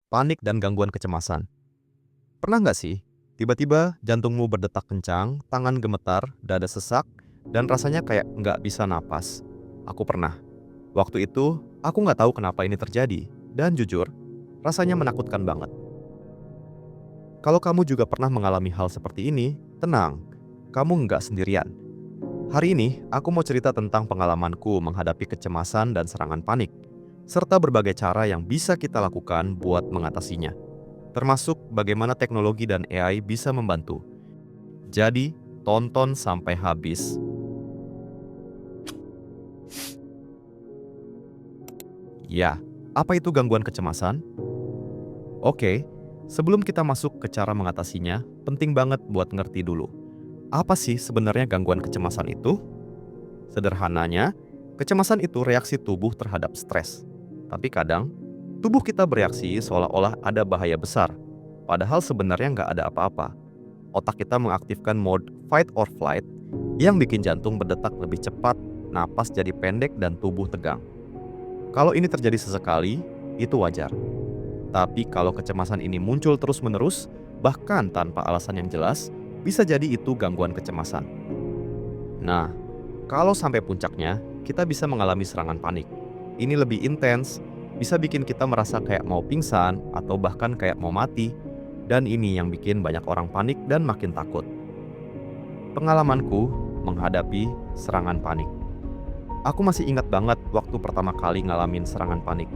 panik dan gangguan kecemasan. Pernah nggak sih, tiba-tiba jantungmu berdetak kencang, tangan gemetar, dada sesak, dan rasanya kayak nggak bisa napas? Aku pernah. Waktu itu, aku nggak tahu kenapa ini terjadi, dan jujur, rasanya menakutkan banget. Kalau kamu juga pernah mengalami hal seperti ini, tenang, kamu nggak sendirian. Hari ini, aku mau cerita tentang pengalamanku menghadapi kecemasan dan serangan panik, serta berbagai cara yang bisa kita lakukan buat mengatasinya, termasuk bagaimana teknologi dan AI bisa membantu. Jadi, tonton sampai habis. Ya, apa itu gangguan kecemasan? Oke, sebelum kita masuk ke cara mengatasinya, penting banget buat ngerti dulu. Apa sih sebenarnya gangguan kecemasan itu? Sederhananya, kecemasan itu reaksi tubuh terhadap stres. Tapi kadang, tubuh kita bereaksi seolah-olah ada bahaya besar. Padahal sebenarnya nggak ada apa-apa. Otak kita mengaktifkan mode fight or flight yang bikin jantung berdetak lebih cepat, napas jadi pendek, dan tubuh tegang. Kalau ini terjadi sesekali, itu wajar. Tapi kalau kecemasan ini muncul terus-menerus, bahkan tanpa alasan yang jelas, bisa jadi itu gangguan kecemasan. Nah, kalau sampai puncaknya, kita bisa mengalami serangan panik. Ini lebih intens, bisa bikin kita merasa kayak mau pingsan atau bahkan kayak mau mati. Dan ini yang bikin banyak orang panik dan makin takut. Pengalamanku menghadapi serangan panik. Aku masih ingat banget waktu pertama kali ngalamin serangan panik.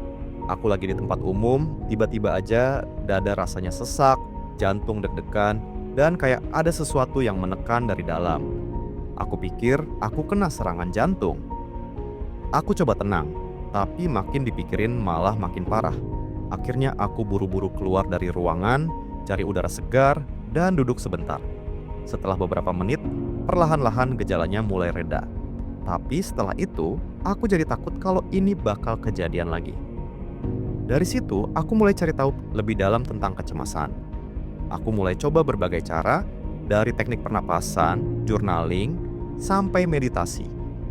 Aku lagi di tempat umum, tiba-tiba aja dada rasanya sesak, jantung deg-degan, dan kayak ada sesuatu yang menekan dari dalam. Aku pikir aku kena serangan jantung. Aku coba tenang, tapi makin dipikirin malah makin parah. Akhirnya aku buru-buru keluar dari ruangan, cari udara segar, dan duduk sebentar. Setelah beberapa menit, perlahan-lahan gejalanya mulai reda. Tapi setelah itu, aku jadi takut kalau ini bakal kejadian lagi. Dari situ, aku mulai cari tahu lebih dalam tentang kecemasan. Aku mulai coba berbagai cara, dari teknik pernapasan, journaling, sampai meditasi.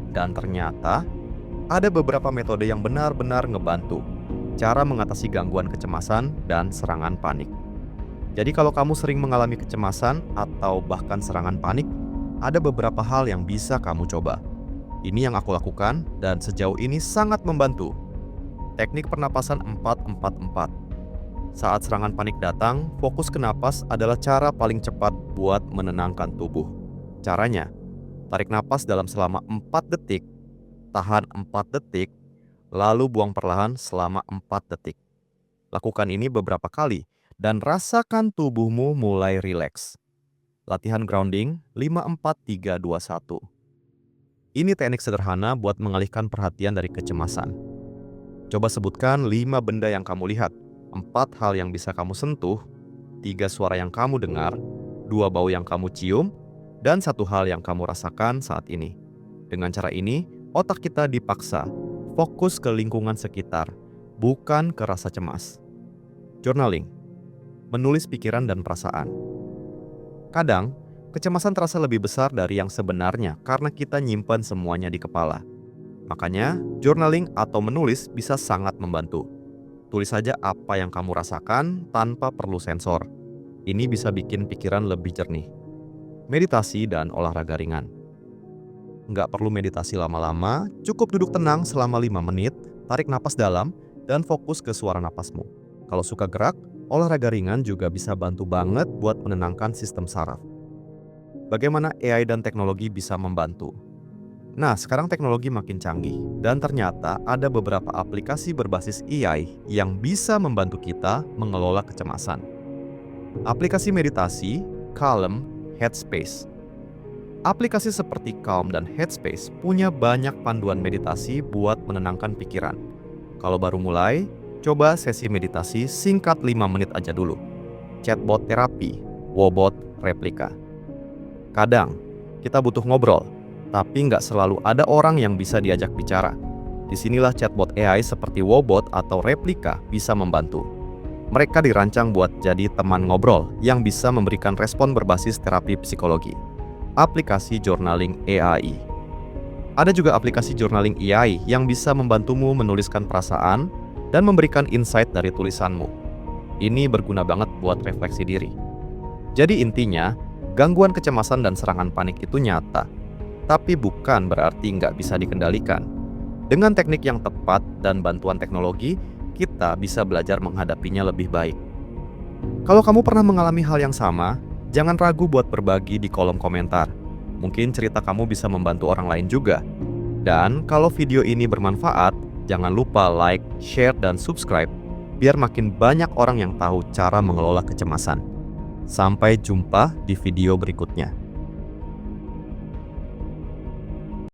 Dan ternyata, ada beberapa metode yang benar-benar ngebantu cara mengatasi gangguan kecemasan dan serangan panik. Jadi kalau kamu sering mengalami kecemasan atau bahkan serangan panik, ada beberapa hal yang bisa kamu coba. Ini yang aku lakukan dan sejauh ini sangat membantu. Teknik pernapasan 4-4-4. Saat serangan panik datang, fokus ke napas adalah cara paling cepat buat menenangkan tubuh. Caranya, tarik napas dalam selama 4 detik, tahan 4 detik, lalu buang perlahan selama 4 detik. Lakukan ini beberapa kali dan rasakan tubuhmu mulai rileks. Latihan grounding 5-4-3-2-1. Ini teknik sederhana buat mengalihkan perhatian dari kecemasan. Coba sebutkan 5 benda yang kamu lihat, 4 hal yang bisa kamu sentuh, 3 suara yang kamu dengar, 2 bau yang kamu cium, dan 1 hal yang kamu rasakan saat ini. Dengan cara ini, otak kita dipaksa fokus ke lingkungan sekitar, bukan ke rasa cemas. Journaling, menulis pikiran dan perasaan. Kadang, kecemasan terasa lebih besar dari yang sebenarnya karena kita nyimpan semuanya di kepala. Makanya, journaling atau menulis bisa sangat membantu. Tulis saja apa yang kamu rasakan tanpa perlu sensor. Ini bisa bikin pikiran lebih jernih. Meditasi dan olahraga ringan. Nggak perlu meditasi lama-lama, cukup duduk tenang selama 5 menit, tarik napas dalam, dan fokus ke suara napasmu. Kalau suka gerak, olahraga ringan juga bisa bantu banget buat menenangkan sistem saraf. Bagaimana AI dan teknologi bisa membantu? Nah, sekarang teknologi makin canggih, dan ternyata ada beberapa aplikasi berbasis AI yang bisa membantu kita mengelola kecemasan. Aplikasi meditasi, Calm, Headspace. Aplikasi seperti Calm dan Headspace punya banyak panduan meditasi buat menenangkan pikiran. Kalau baru mulai, coba sesi meditasi singkat 5 menit aja dulu. Chatbot terapi, Wobot, Replika. Kadang, kita butuh ngobrol, tapi nggak selalu ada orang yang bisa diajak bicara. Disinilah chatbot AI seperti Wobot atau Replika bisa membantu. Mereka dirancang buat jadi teman ngobrol yang bisa memberikan respon berbasis terapi psikologi. Aplikasi journaling AI. Ada juga aplikasi journaling AI yang bisa membantumu menuliskan perasaan dan memberikan insight dari tulisanmu. Ini berguna banget buat refleksi diri. Jadi intinya, gangguan kecemasan dan serangan panik itu nyata, tapi bukan berarti nggak bisa dikendalikan. Dengan teknik yang tepat dan bantuan teknologi, kita bisa belajar menghadapinya lebih baik. Kalau kamu pernah mengalami hal yang sama, jangan ragu buat berbagi di kolom komentar. Mungkin cerita kamu bisa membantu orang lain juga. Dan kalau video ini bermanfaat, jangan lupa like, share, dan subscribe biar makin banyak orang yang tahu cara mengelola kecemasan. Sampai jumpa di video berikutnya.